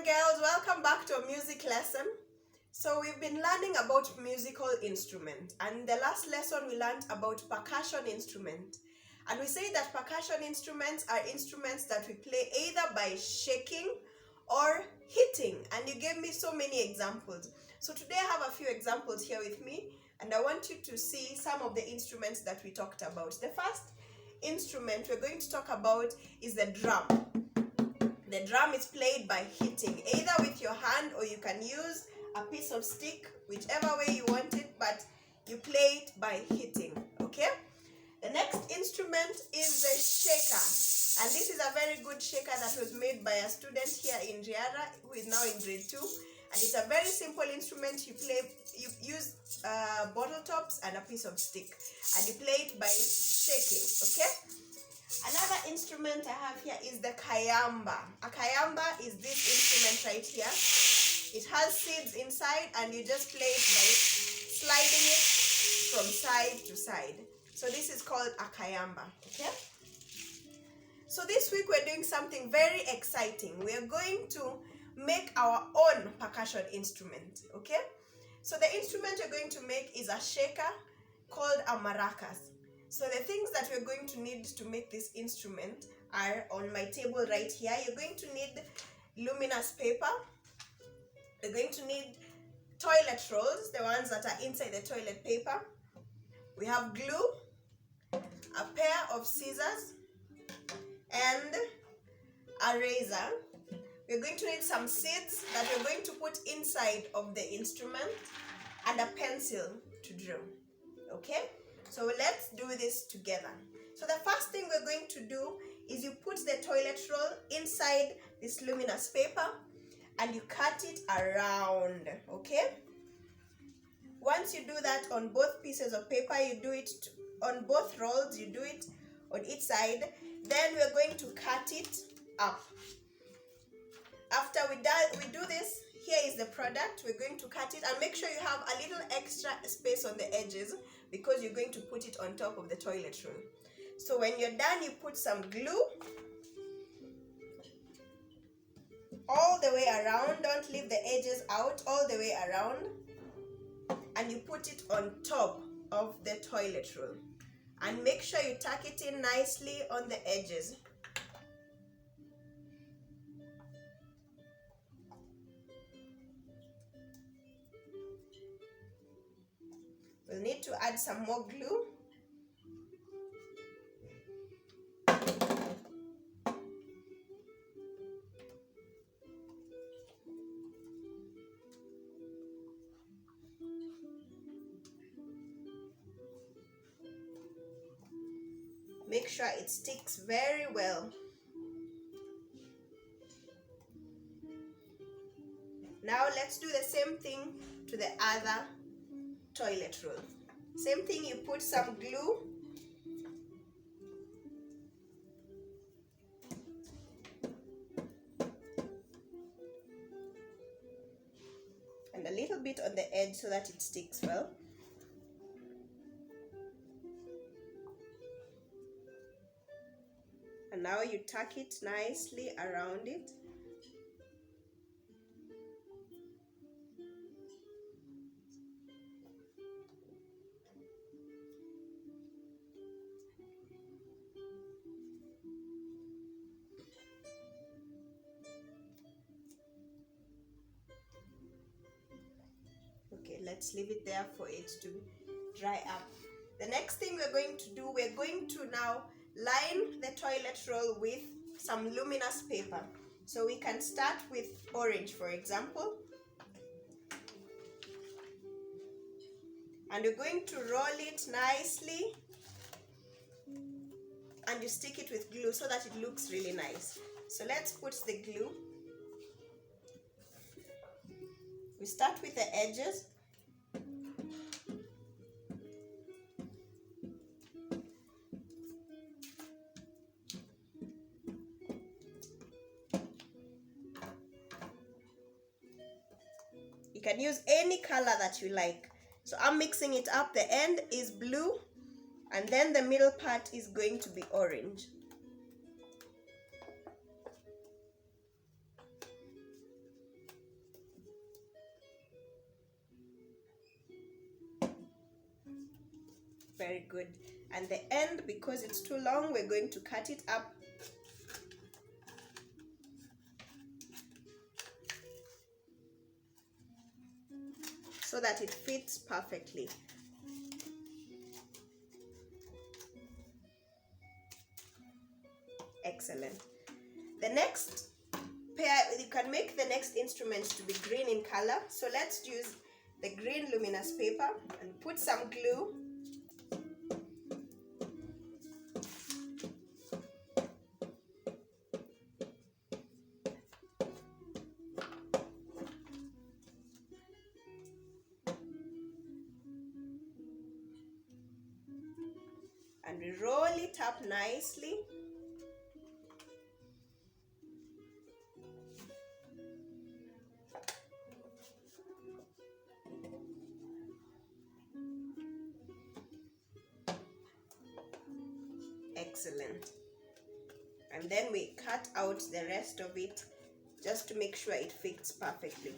girls, welcome back to a music lesson. So we've been learning about musical instrument, and in the last lesson we learned about percussion instrument. And we say that percussion instruments are instruments that we play either by shaking or hitting, and you gave me so many examples. So today I have a few examples here with me, and I want you to see some of the instruments that we talked about. The first instrument we're going to talk about is the drum. The drum is played by hitting, either with your hand or you can use a piece of stick, whichever way you want it, but you play it by hitting, okay? The next instrument is the shaker, and this is a very good shaker that was made by a student here in Riara who is now in grade 2, and it's a very simple instrument. You use bottle tops and a piece of stick, and you play it by shaking, okay? Another instrument I have here is the kayamba. A kayamba is this instrument right here. It has seeds inside, and you just play it by sliding it from side to side. So this is called a kayamba, okay? So this week we're doing something very exciting. We are going to make our own percussion instrument, okay? So the instrument you're going to make is a shaker called a maracas. So the things that we're going to need to make this instrument are on my table right here. You're going to need luminous paper. You're going to need toilet rolls, the ones that are inside the toilet paper. We have glue, a pair of scissors, and a razor. We're going to need some seeds that we're going to put inside of the instrument, and a pencil to draw, okay? So let's do this together. So the first thing we're going to do is you put the toilet roll inside this luminous paper and you cut it around, okay? Once you do that on both pieces of paper, you do it on both rolls, you do it on each side. Then we're going to cut it up. After we do this, here is the product. We're going to cut it, and make sure you have a little extra space on the edges because you're going to put it on top of the toilet roll. So when you're done, you put some glue all the way around. Don't leave the edges out, all the way around. And you put it on top of the toilet roll. And make sure you tuck it in nicely on the edges. We'll need to add some more glue. Make sure it sticks very well. Now let's do the same thing to the other toilet roll. Same thing, you put some glue. And a little bit on the edge so that it sticks well. And now you tuck it nicely around it. Okay, let's leave it there for it to dry up. The next thing we're going to do, we're going to now line the toilet roll with some luminous paper. So we can start with orange, for example. And you're going to roll it nicely, and you stick it with glue so that it looks really nice. So let's put the glue. We start with the edges. You can use any color that you like. So I'm mixing it up. The end is blue, and then the middle part is going to be orange. Very good. And the end, because it's too long, we're going to cut it up. So that it fits perfectly. Excellent. The next pair, you can make the next instrument to be green in color. So let's use the green luminous paper and put some glue. And we roll it up nicely. Excellent. And then we cut out the rest of it just to make sure it fits perfectly.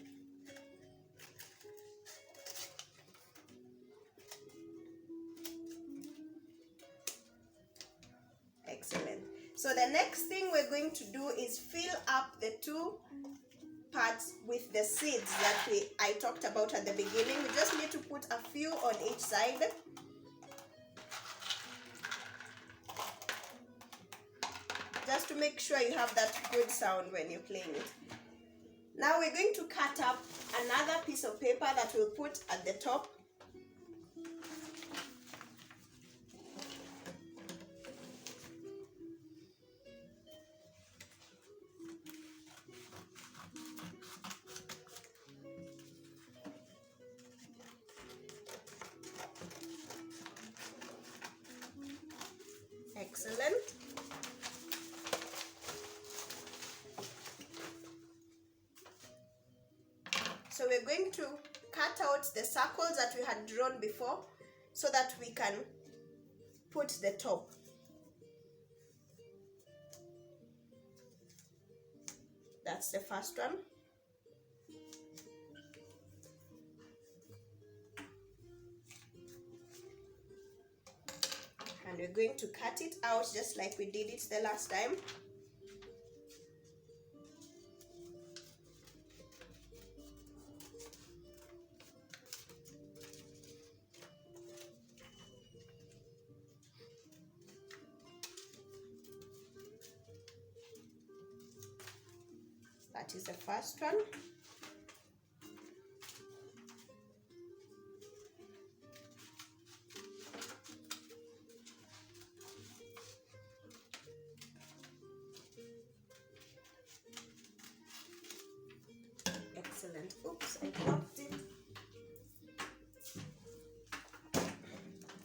Excellent. So the next thing we're going to do is fill up the two parts with the seeds that I talked about at the beginning. We just need to put a few on each side. Just to make sure you have that good sound when you're playing it. Now we're going to cut up another piece of paper that we'll put at the top. Excellent. So we're going to cut out the circles that we had drawn before so that we can put the top. That's the first one. And we're going to cut it out just like we did it the last time. That is the first one. Excellent. Oops, I dropped it.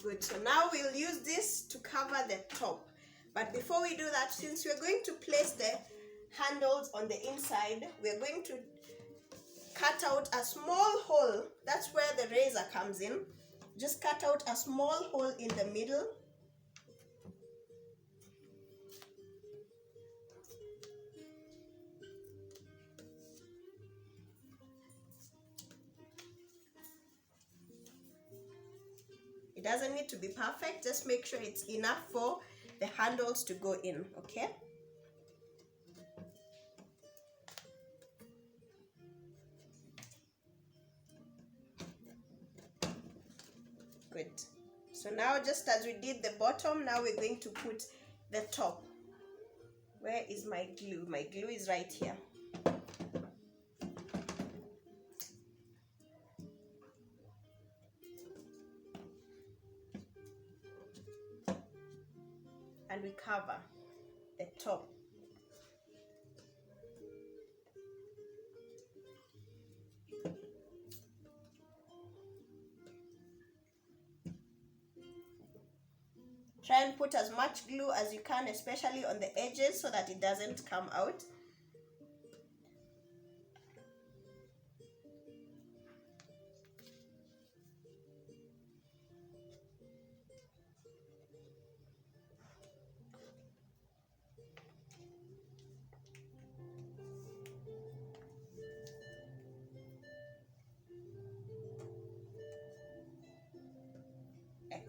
Good. So now we'll use this to cover the top. But before we do that, since we're going to place the handles on the inside, we're going to cut out a small hole. That's where the razor comes in. Just cut out a small hole in the middle. It doesn't need to be perfect, just make sure it's enough for the handles to go in, okay? Good. So now, just as we did the bottom, now we're going to put the top. Where is my glue? My glue is right here. And we cover the top. Try and put as much glue as you can, especially on the edges, so that it doesn't come out.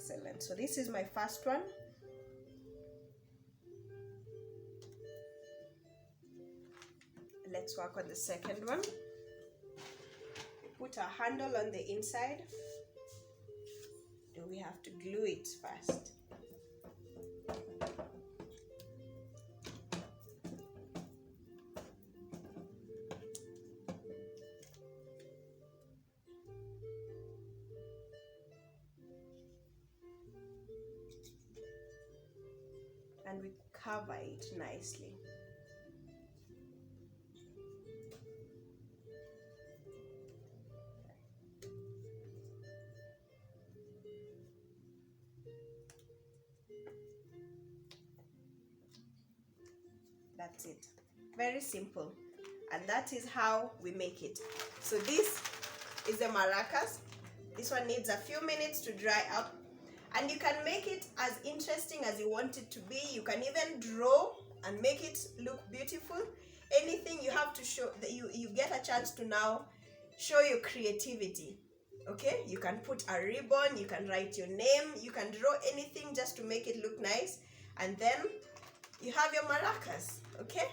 Excellent. So this is my first one. Let's work on the second one. Put a handle on the inside. We have to glue it first. And we cover it nicely. That's it. Very simple. And that is how we make it. So this is the maracas. This one needs a few minutes to dry up. And you can make it as interesting as you want it to be. You can even draw and make it look beautiful. Anything you have to show, that you get a chance to now show your creativity. Okay, you can put a ribbon, you can write your name, you can draw anything just to make it look nice, and then you have your maracas. Okay,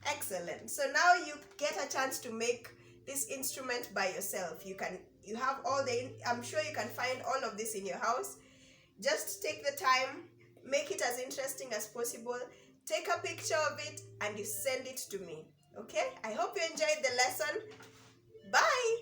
excellent. So now you get a chance to make this instrument by yourself. You have all the, I'm sure you can find all of this in your house. Just take the time, make it as interesting as possible, take a picture of it, and you send it to me. Okay, I hope you enjoyed the lesson. Bye.